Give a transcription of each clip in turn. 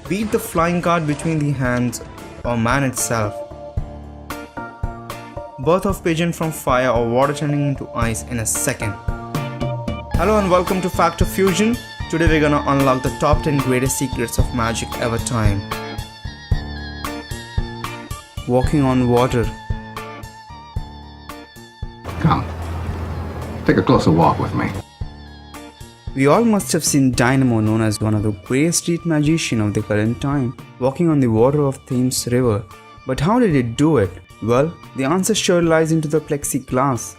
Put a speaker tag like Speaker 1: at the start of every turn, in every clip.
Speaker 1: be it the flying card between the hands or man itself. Birth of pigeon from fire or water turning into ice in a second. Hello and welcome to Factofusion. Today we're gonna unlock the top 10 greatest secrets of magic ever time. Walking on water.
Speaker 2: Come, take a closer walk with me.
Speaker 1: We all must have seen Dynamo, known as one of the greatest street magicians of the current time, walking on the water of Thames River. But how did it do it? Well, the answer sure lies into the plexiglass.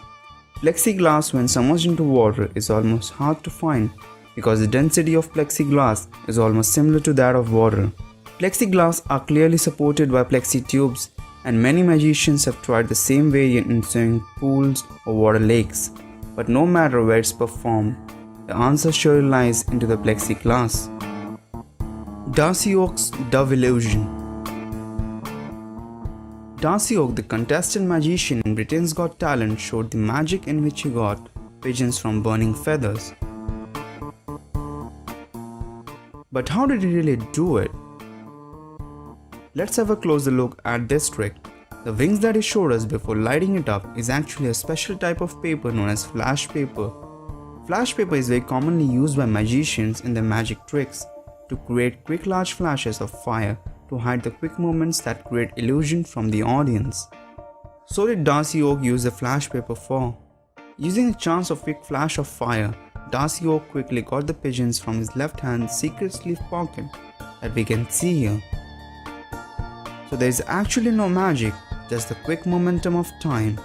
Speaker 1: Plexiglass, when submerged into water, is almost hard to find because the density of plexiglass is almost similar to that of water. Plexiglass are clearly supported by plexi tubes, and many magicians have tried the same variant in swimming pools or water lakes. But no matter where it's performed, the answer sure lies into the plexiglass. Darcy Oak's Dove Illusion. Darcy Oak, the contestant magician in Britain's Got Talent, showed the magic in which he got pigeons from burning feathers. But how did he really do it? Let's have a closer look at this trick. The wings that he showed us before lighting it up is actually a special type of paper known as flash paper. Flash paper is very commonly used by magicians in their magic tricks to create quick large flashes of fire to hide the quick movements that create illusion from the audience. So did Darcy Oak use the flash paper for? Using a chance of quick flash of fire, Darcy Oak quickly got the pigeons from his left hand's secret sleeve pocket that we can see here. So there is actually no magic, just the quick momentum of time.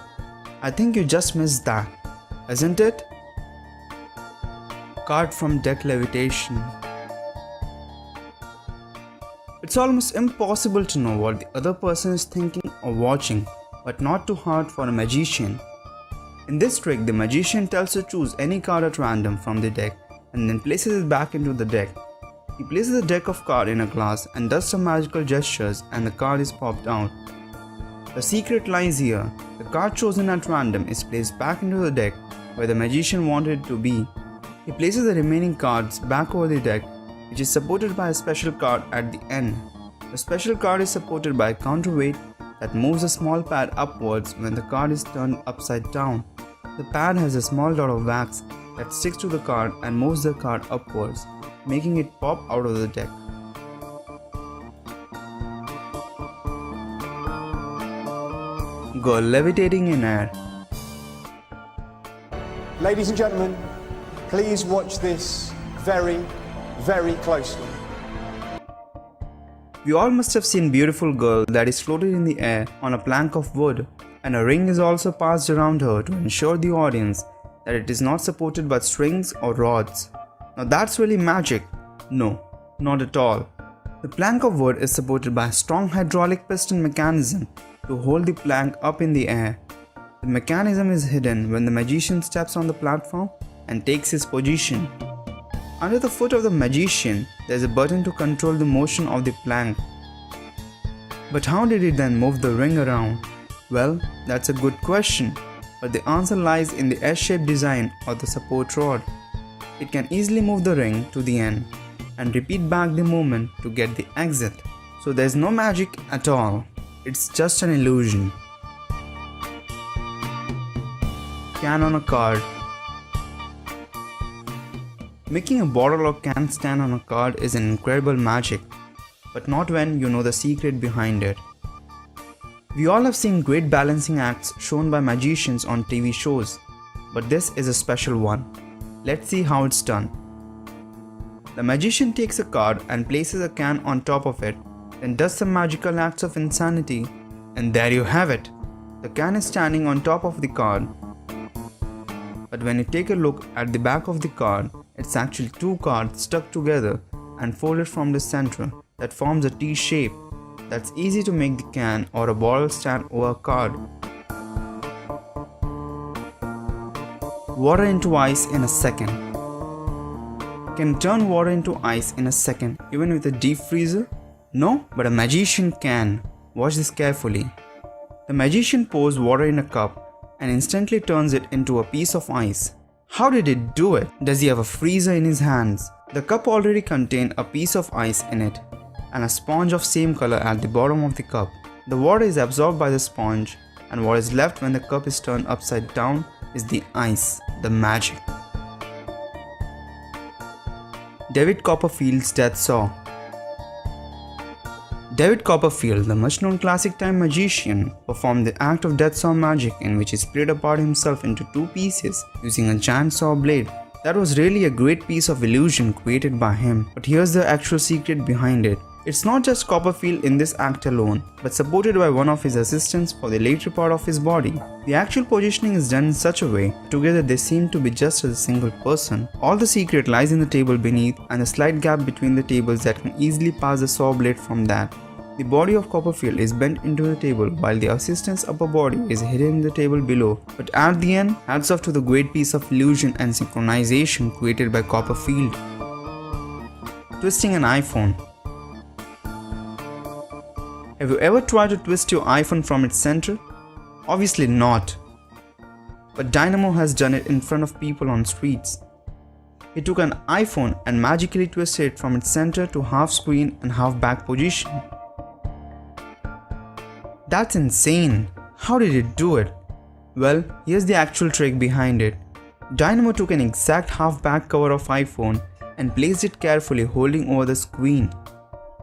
Speaker 1: I think you just missed that, isn't it? Card from deck levitation. It's almost impossible to know what the other person is thinking or watching, but not too hard for a magician. In this trick, the magician tells to choose any card at random from the deck and then places it back into the deck. He places the deck of cards in a glass and does some magical gestures and the card is popped out. The secret lies here. The card chosen at random is placed back into the deck where the magician wanted it to be. He places the remaining cards back over the deck, which is supported by a special card at the end. The special card is supported by a counterweight that moves a small pad upwards when the card is turned upside down. The pad has a small dot of wax that sticks to the card and moves the card upwards, making it pop out of the deck. Girl levitating in air.
Speaker 3: Ladies and gentlemen, please watch this very closely.
Speaker 1: We all must have seen a beautiful girl that is floated in the air on a plank of wood, and a ring is also passed around her to ensure the audience that it is not supported by strings or rods. Now that's really magic. No, not at all. The plank of wood is supported by a strong hydraulic piston mechanism to hold the plank up in the air. The mechanism is hidden when the magician steps on the platform and takes his position. Under the foot of the magician, there is a button to control the motion of the plank. But how did he then move the ring around? Well, that's a good question, but the answer lies in the S-shaped design of the support rod. It can easily move the ring to the end and repeat back the movement to get the exit. So there's no magic at all. It's just an illusion. Can on a card. Making a bottle or can stand on a card is an incredible magic, but not when you know the secret behind it. We all have seen great balancing acts shown by magicians on TV shows, but this is a special one. Let's see how it's done. The magician takes a card and places a can on top of it, then does some magical acts of insanity, and there you have it. The can is standing on top of the card. But when you take a look at the back of the card, it's actually two cards stuck together and folded from the center that forms a T shape. That's easy to make the can or a bottle stand over a card. Water into ice in a second. Can turn water into ice in a second even with a deep freezer? No, but a magician can. Watch this carefully. The magician pours water in a cup and instantly turns it into a piece of ice. How did he do it? Does he have a freezer in his hands? The cup already contained a piece of ice in it. and a sponge of same color at the bottom of the cup. The water is absorbed by the sponge, and what is left when the cup is turned upside down is the ice, the magic. David Copperfield's Death Saw. David Copperfield, the much-known classic time magician, performed the act of death saw magic in which he split apart himself into two pieces using a giant saw blade. That was really a great piece of illusion created by him, but here's the actual secret behind it. It's not just Copperfield in this act alone, but supported by one of his assistants for the later part of his body. The actual positioning is done in such a way, together they seem to be just as a single person. All the secret lies in the table beneath and the slight gap between the tables that can easily pass the saw blade from that. The body of Copperfield is bent into the table while the assistant's upper body is hidden in the table below. But at the end, hats off to the great piece of illusion and synchronization created by Copperfield. Twisting an iPhone. Have you ever tried to twist your iPhone from its center? Obviously not. But Dynamo has done it in front of people on streets. He took an iPhone and magically twisted it from its center to half screen and half back position. That's insane. How did he do it? Well, here's the actual trick behind it. Dynamo took an exact half back cover of iPhone and placed it carefully holding over the screen.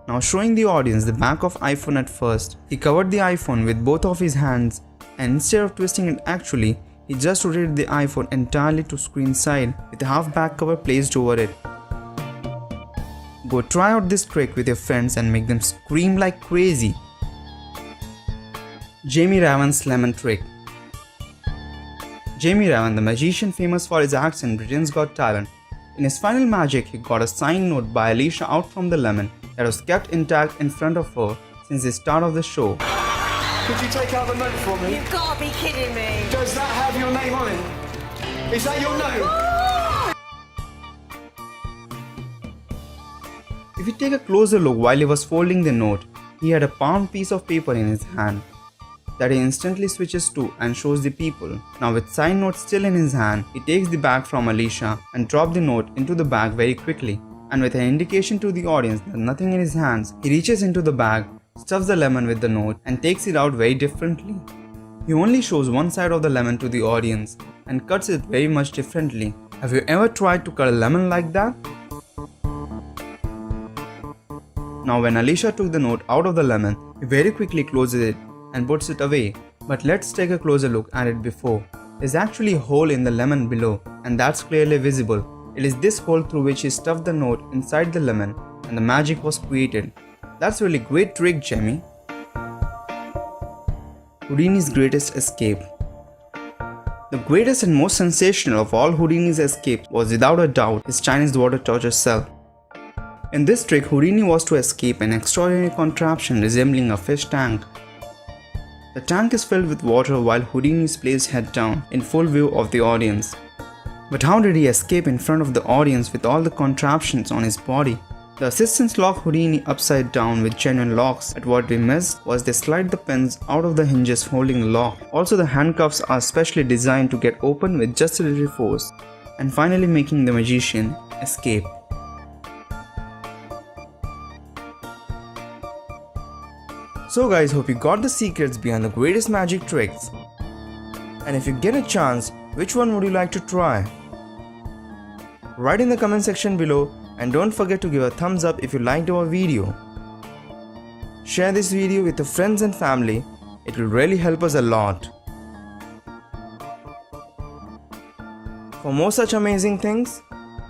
Speaker 1: Now showing the audience the back of iPhone at first, he covered the iPhone with both of his hands and instead of twisting it actually, he just rotated the iPhone entirely to screen side with a half back cover placed over it. Go try out this trick with your friends and make them scream like crazy. Jamie Raven's Lemon Trick. Jamie Raven, the magician famous for his acts in Britain's Got Talent, in his final magic he got a signed note by Alicia out from the lemon that was kept intact in front of her since the start of the show.
Speaker 3: Could you take out the note for me?
Speaker 4: You've got to be kidding me.
Speaker 3: Does that have your name on it? Is that your note?
Speaker 1: If you take a closer look while he was folding the note, he had a palm piece of paper in his hand that he instantly switches to and shows the people. Now with signed note still in his hand, he takes the bag from Alicia and drops the note into the bag very quickly. And with an indication to the audience that nothing in his hands, he reaches into the bag, stuffs the lemon with the note and takes it out very differently. He only shows one side of the lemon to the audience and cuts it very much differently. Have you ever tried to cut a lemon like that? Now when Alicia took the note out of the lemon, he very quickly closes it and puts it away. But let's take a closer look at it before. There's actually a hole in the lemon below and that's clearly visible. It is this hole through which he stuffed the note inside the lemon and the magic was created. That's really great trick, Jamie. Houdini's Greatest Escape. The greatest and most sensational of all Houdini's escapes was without a doubt his Chinese water torture cell. In this trick, Houdini was to escape an extraordinary contraption resembling a fish tank. The tank is filled with water while Houdini is placed head down in full view of the audience. But how did he escape in front of the audience with all the contraptions on his body? The assistants lock Houdini upside down with genuine locks, but what we missed was they slide the pins out of the hinges holding the lock. Also the handcuffs are specially designed to get open with just a little force, and finally making the magician escape. So guys, hope you got the secrets behind the greatest magic tricks. And if you get a chance, which one would you like to try? Write in the comment section below and don't forget to give a thumbs up if you liked our video. Share this video with your friends and family, it will really help us a lot. For more such amazing things,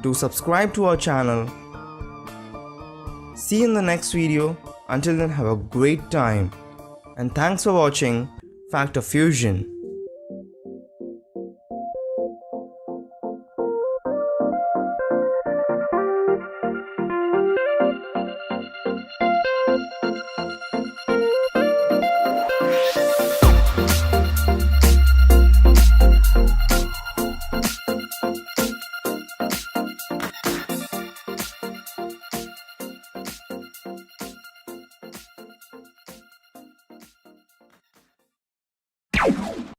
Speaker 1: do subscribe to our channel. See you in the next video. Until then, have a great time. And thanks for watching Factofusion.